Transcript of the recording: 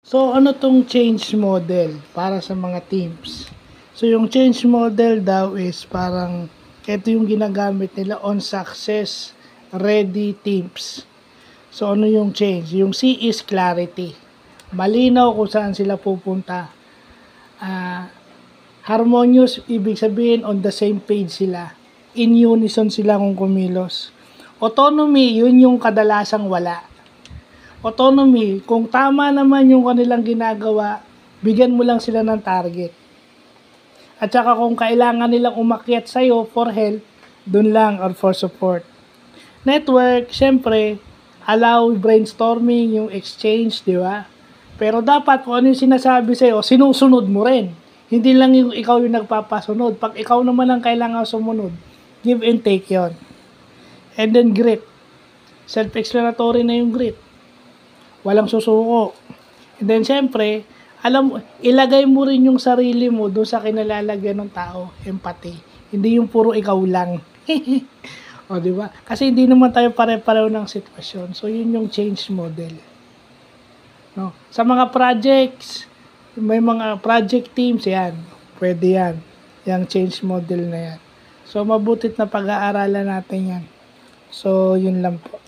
So, ano tong change model para sa mga teams? So, yung change model daw is parang ito yung ginagamit nila on success ready teams. So, ano yung change? Yung C is clarity. Malinaw kung saan sila pupunta. Harmonious, ibig sabihin on the same page sila. In unison sila kung kumilos. Autonomy, yun yung kadalasang wala. Autonomy, kung tama naman yung kanilang ginagawa, bigyan mo lang sila ng target. At saka kung kailangan nilang umakyat sa'yo for help, dun lang or for support. Network, syempre, allow brainstorming, yung exchange, di ba? Pero dapat kung ano yung sinasabi sa'yo, sinusunod mo rin. Hindi lang yung ikaw yung nagpapasunod. Pag ikaw naman ang kailangan sumunod, give and take yon. And then grit. Self-explanatory na yung grit. Walang susuko. And then, syempre, ilagay mo rin yung sarili mo doon sa kinalalagyan ng tao. Empathy. Hindi yung puro ikaw lang. O, di ba? Kasi hindi naman tayo pare-pareho ng sitwasyon. So, yun yung change model. No? Sa mga projects, may mga project teams, yan. Pwede yan. Yung change model na yan. So, mabutit na pag-aaralan natin yan. So, yun lang po.